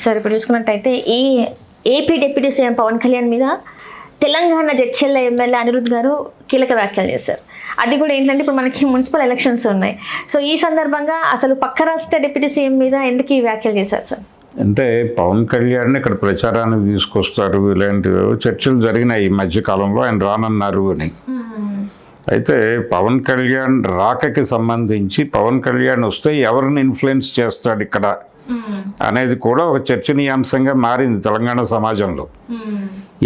Sir ఇప్పుడు చూసుకున్నట్టయితే ఈ AP deputy CM Pavan Kalyan మీద తెలంగాణ జడ్చర్ల ఎమ్మెల్యే అనిరుద్ గారు కీలక వ్యాఖ్యలు చేశారు. అది కూడా ఏంటంటే ఇప్పుడు మనకి మున్సిపల్ ఎలక్షన్స్ ఉన్నాయి. సో ఈ సందర్భంగా అసలు పక్క రాష్ట్ర డిప్యూటీ సీఎం మీద ఎందుకు ఈ వ్యాఖ్యలు చేశారు సార్? అంటే పవన్ కళ్యాణ్ ఇక్కడ ప్రచారానికి తీసుకొస్తారు, ఇలాంటి చర్చలు జరిగినాయి ఈ మధ్యకాలంలో, ఆయన రానన్నారు అని. అయితే పవన్ కళ్యాణ్ రాకకి సంబంధించి పవన్ కళ్యాణ్ వస్తే ఎవరిని ఇన్ఫ్లుయెన్స్ చేస్తాడు ఇక్కడ అనేది కూడా ఒక చర్చనీయాంశంగా మారింది తెలంగాణ సమాజంలో.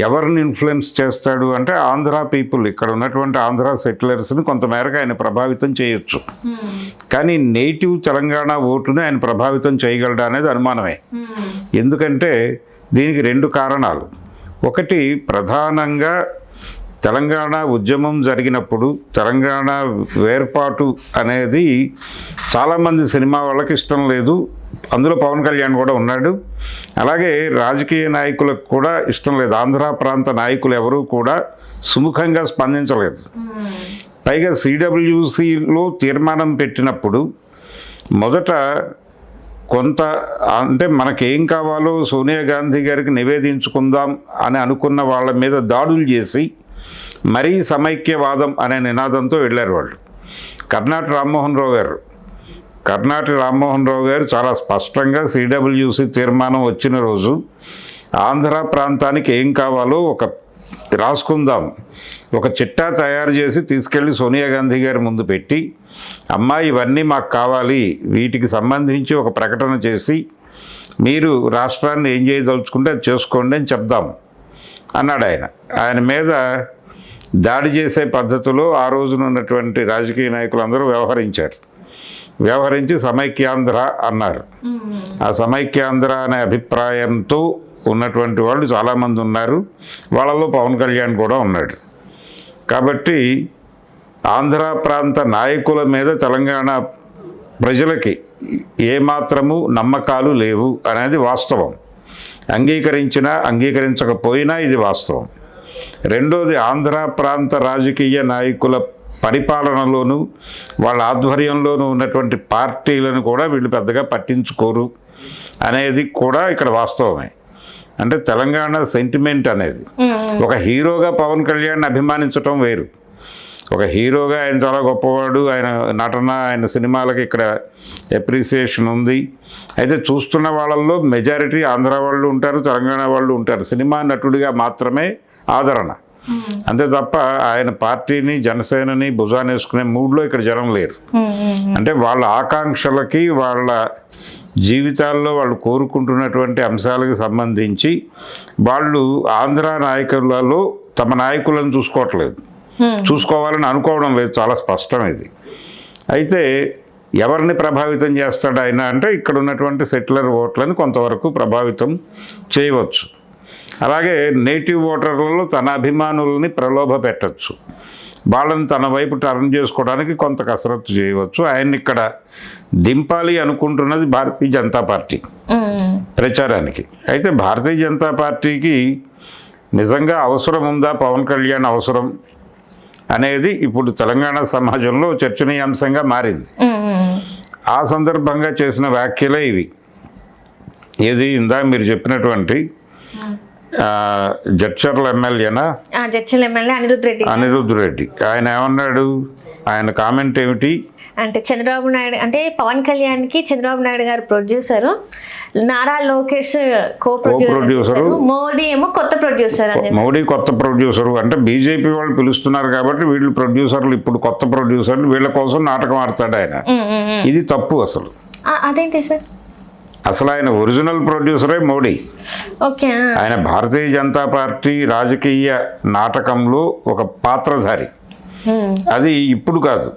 ఎవరిని ఇన్ఫ్లుయెన్స్ చేస్తాడు అంటే ఆంధ్ర పీపుల్, ఇక్కడ ఉన్నటువంటి ఆంధ్ర సెటిలర్స్ని కొంతమేరకు ఆయన ప్రభావితం చేయొచ్చు. కానీ నేటివ్ తెలంగాణ ఓటుని ఆయన ప్రభావితం చేయగలడా అనేది అనుమానమే. ఎందుకంటే దీనికి రెండు కారణాలు. ఒకటి, ప్రధానంగా తెలంగాణ ఉద్యమం జరిగినప్పుడు తెలంగాణ వేర్పాటు అనేది చాలామంది సినిమా వాళ్ళకి ఇష్టం లేదు, అందులో పవన్ కళ్యాణ్ కూడా ఉన్నాడు. అలాగే రాజకీయ నాయకులకు కూడా ఇష్టం లేదు, ఆంధ్ర ప్రాంత నాయకులు ఎవరూ కూడా సుముఖంగా స్పందించలేదు. పైగా సిడబ్ల్యూసిలో తీర్మానం పెట్టినప్పుడు మొదట కొంత అంటే మనకేం కావాలో సోనియా గాంధీ గారికి నివేదించుకుందాం అని అనుకున్న వాళ్ళ మీద దాడులు చేసి మరీ సమైక్యవాదం అనే నినాదంతో వెళ్ళారు వాళ్ళు. కర్నాటి రామ్మోహన్ రావు గారు చాలా స్పష్టంగా సిడబ్ల్యూసి తీర్మానం వచ్చిన రోజు ఆంధ్ర ప్రాంతానికి ఏం కావాలో ఒక రాసుకుందాం, ఒక చిట్టా తయారు చేసి తీసుకెళ్ళి సోనియా గాంధీ గారి ముందు పెట్టి, అమ్మా ఇవన్నీ మాకు కావాలి, వీటికి సంబంధించి ఒక ప్రకటన చేసి మీరు రాష్ట్రాన్ని ఏం చేయదలుచుకుంటే అది చేసుకోండి అని చెప్దాం అన్నాడు ఆయన. ఆయన మీద దాడి చేసే పద్ధతిలో ఆ రోజున ఉన్నటువంటి రాజకీయ నాయకులందరూ వ్యవహరించి సమైక్యాంధ్ర అన్నారు. ఆ సమైక్యాంధ్ర అనే అభిప్రాయంతో ఉన్నటువంటి వాళ్ళు చాలామంది ఉన్నారు, వాళ్ళలో పవన్ కళ్యాణ్ కూడా ఉన్నాడు. కాబట్టి ఆంధ్ర ప్రాంత నాయకుల మీద తెలంగాణ ప్రజలకి ఏమాత్రము నమ్మకాలు లేవు అనేది వాస్తవం. అంగీకరించినా అంగీకరించకపోయినా ఇది వాస్తవం. రెండోది, ఆంధ్ర ప్రాంత రాజకీయ నాయకుల పరిపాలనలోనూ వాళ్ళ ఆధ్వర్యంలోనూ ఉన్నటువంటి పార్టీలను కూడా వీళ్ళు పెద్దగా పట్టించుకోరు అనేది కూడా ఇక్కడ వాస్తవమే. అంటే తెలంగాణ సెంటిమెంట్ అనేది ఒక హీరోగా పవన్ కళ్యాణ్ అభిమానించటం వేరు. ఒక హీరోగా ఆయన చాలా గొప్పవాడు, ఆయన నటన, ఆయన సినిమాలకి ఇక్కడ అప్రిసియేషన్ ఉంది. అయితే చూస్తున్న వాళ్ళల్లో మెజారిటీ ఆంధ్ర వాళ్ళు ఉంటారు, తెలంగాణ వాళ్ళు ఉంటారు. సినిమా నటుడిగా మాత్రమే ఆదరణ, అంతే తప్ప ఆయన పార్టీని జనసేనని భుజానేసుకునే మూడ్లో ఇక్కడ జనం లేరు. అంటే వాళ్ళ ఆకాంక్షలకి, వాళ్ళ జీవితాల్లో వాళ్ళు కోరుకుంటున్నటువంటి అంశాలకు సంబంధించి వాళ్ళు ఆంధ్ర నాయకులలో తమ నాయకులను చూసుకోవాలని అనుకోవడం లేదు, చాలా స్పష్టం ఇది. అయితే ఎవరిని ప్రభావితం చేస్తాడు ఆయన అంటే ఇక్కడ ఉన్నటువంటి సెటిలర్ ఓట్లను కొంతవరకు ప్రభావితం చేయవచ్చు. అలాగే నేటివ్ ఓటర్లలో తన అభిమానులని ప్రలోభ పెట్టచ్చు, వాళ్ళని తన వైపు టర్న్ చేసుకోవడానికి కొంత కసరత్తు చేయవచ్చు. ఆయన్ని ఇక్కడ దింపాలి అనుకుంటున్నది భారతీయ జనతా పార్టీ ప్రచారానికి. అయితే భారతీయ జనతా పార్టీకి నిజంగా అవసరం ఉందా పవన్ కళ్యాణ్ అవసరం అనేది ఇప్పుడు తెలంగాణ సమాజంలో చర్చనీయాంశంగా మారింది. ఆ సందర్భంగా చేసిన వ్యాఖ్యలే ఇవి. ఏది ఇందా మీరు చెప్పినటువంటి జడ్చర్ల ఎమ్మెల్యేనా, జడ్చర్ల ఎమ్మెల్యే అనిరుద్ రెడ్డి, ఆయన ఏమన్నాడు? ఆయన కామెంట్ ఏమిటి అంటే, చంద్రబాబు నాయుడు అంటే పవన్ కళ్యాణ్కి చంద్రబాబు నాయుడు గారు ప్రొడ్యూసరు, నారా లోకేష్ కో-ప్రొడ్యూసరు, మోడీ ఏమో కొత్త ప్రొడ్యూసర్. మోడీ కొత్త ప్రొడ్యూసరు అంటే బీజేపీ వాళ్ళు పిలుస్తున్నారు కాబట్టి వీళ్ళు ప్రొడ్యూసర్లు, ఇప్పుడు కొత్త ప్రొడ్యూసర్లు, వీళ్ళ కోసం నాటకం ఆడతాడు ఆయన. ఇది తప్పు అసలు. అదేంటి సార్? అసలు ఆయన ఒరిజినల్ ప్రొడ్యూసరే మోడీ. ఆయన భారతీయ జనతా పార్టీ రాజకీయ నాటకంలో ఒక పాత్రధారి. అది ఇప్పుడు కాదు,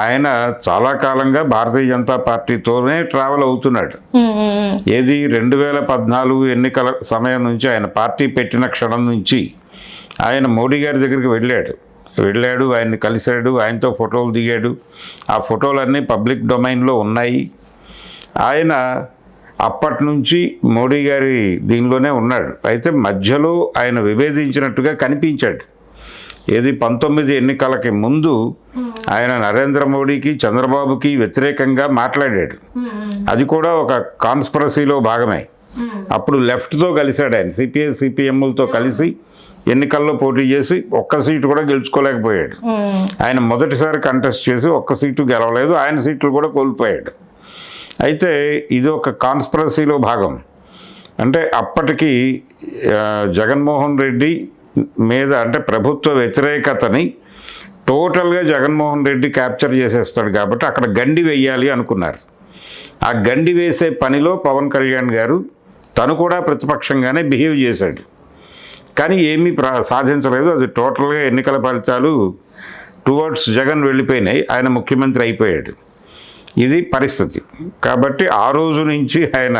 ఆయన చాలా కాలంగా భారతీయ జనతా పార్టీతోనే ట్రావెల్ అవుతున్నాడు. ఏది 2014 ఎన్నికల సమయం నుంచి, ఆయన పార్టీ పెట్టిన క్షణం నుంచి ఆయన మోడీ గారి దగ్గరికి వెళ్ళాడు, ఆయన్ని కలిశాడు, ఆయనతో ఫోటోలు దిగాడు. ఆ ఫోటోలన్నీ పబ్లిక్ డొమైన్లో ఉన్నాయి. ఆయన అప్పటి నుంచి మోడీ గారి దీనిలోనే ఉన్నాడు. అయితే మధ్యలో ఆయన విభేదించినట్టుగా కనిపించాడు. ఏది 19 ఎన్నికలకి ముందు ఆయన నరేంద్ర మోడీకి, చంద్రబాబుకి వ్యతిరేకంగా మాట్లాడాడు. అది కూడా ఒక కాన్స్పిరసీలో భాగమే. అప్పుడు లెఫ్ట్తో కలిశాడు ఆయన, సిపిఐ సిపిఎంలతో కలిసి ఎన్నికల్లో పోటీ చేసి ఒక్క సీటు కూడా గెలుచుకోలేకపోయాడు. ఆయన మొదటిసారి కంటెస్ట్ చేసి ఒక్క సీటు గెలవలేదు, ఆయన సీట్లు కూడా కోల్పోయాడు. అయితే ఇది ఒక కాన్స్పిరసీలో భాగం. అంటే అప్పటికి జగన్మోహన్ రెడ్డి మీద అంటే ప్రభుత్వ వ్యతిరేకతని టోటల్గా జగన్మోహన్ రెడ్డి క్యాప్చర్ చేసేస్తాడు కాబట్టి అక్కడ గండి వేయాలి అనుకున్నారు. ఆ గండి వేసే పనిలో పవన్ కళ్యాణ్ గారు తను కూడా ప్రతిపక్షంగానే బిహేవ్ చేశాడు, కానీ ఏమీ సాధించలేదు. అది టోటల్గా ఎన్నికల ఫలితాలు టువర్డ్స్ జగన్ వెళ్ళిపోయినాయి, ఆయన ముఖ్యమంత్రి అయిపోయాడు. ఇది పరిస్థితి. కాబట్టి ఆ రోజు నుంచి ఆయన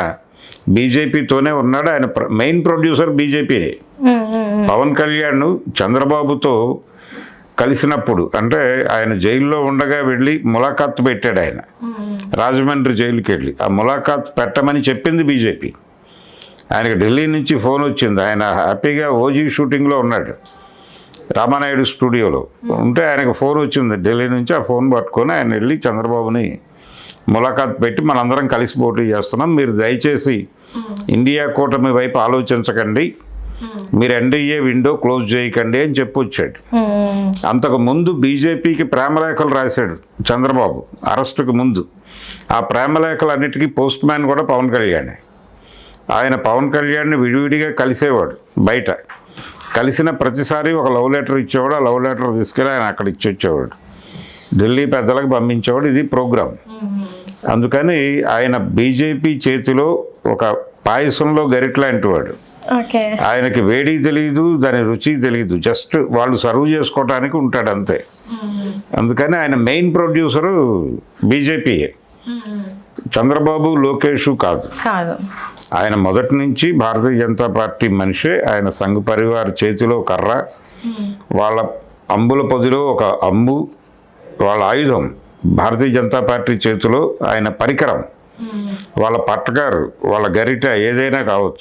బీజేపీతోనే ఉన్నాడు. ఆయన మెయిన్ ప్రొడ్యూసర్ బీజేపీనే. పవన్ కళ్యాణ్ చంద్రబాబుతో కలిసినప్పుడు అంటే ఆయన జైల్లో ఉండగా వెళ్ళి ములాఖాత్ పెట్టాడు ఆయన, రాజమండ్రి జైలుకి వెళ్ళి. ఆ ములాఖాత్ పెట్టమని చెప్పింది బీజేపీ. ఆయనకి ఢిల్లీ నుంచి ఫోన్ వచ్చింది, ఆయన హ్యాపీగా ఓజీ షూటింగ్లో ఉన్నాడు రామానాయుడు స్టూడియోలో ఉంటే ఆయనకు ఫోన్ వచ్చింది ఢిల్లీ నుంచి. ఆ ఫోన్ పట్టుకొని ఆయన వెళ్ళి చంద్రబాబుని ములాఖాత్ పెట్టి మనందరం కలిసి పోటీ చేస్తున్నాం, మీరు దయచేసి ఇండియా కూటమి వైపు ఆలోచించకండి, మీరు ఎన్డీఏ విండో క్లోజ్ చేయకండి అని చెప్పొచ్చాడు. అంతకు ముందు బీజేపీకి ప్రేమలేఖలు రాశాడు చంద్రబాబు అరెస్టుకు ముందు. ఆ ప్రేమలేఖలన్నిటికీ పోస్ట్ మ్యాన్ కూడా పవన్ కళ్యాణ్. ఆయన పవన్ కళ్యాణ్ని విడివిడిగా కలిసేవాడు, బయట కలిసిన ప్రతిసారి ఒక లవ్ లెటర్ ఇచ్చేవాడు. ఆ లవ్ లెటర్ తీసుకెళ్ళి ఆయన అక్కడ ఇచ్చొచ్చేవాడు, ఢిల్లీ పెద్దలకు పంపించేవాడు. ఇది ప్రోగ్రామ్. అందుకని ఆయన బీజేపీ చేతిలో ఒక పాయసంలో గరిట్లాంటి వాడు. ఆయనకి వేడి తెలియదు, దాని రుచి తెలియదు, జస్ట్ వాళ్ళు సర్వ్ చేసుకోవటానికి ఉంటాడు అంతే. అందుకని ఆయన మెయిన్ ప్రొడ్యూసరు బీజేపీయే, చంద్రబాబు లోకేష్ కాదు. ఆయన మొదటి నుంచి భారతీయ జనతా పార్టీ మనిషే. ఆయన సంఘ్ పరివార్ చేతిలో కర్ర, వాళ్ళ అంబుల పొదిలో ఒక అంబు, వాళ్ళ ఆయుధం భారతీయ జనతా పార్టీ చేతిలో ఆయన పరికరం, వాళ్ళ పట్టగారు, వాళ్ళ గరిట ఏదైనా కావచ్చు.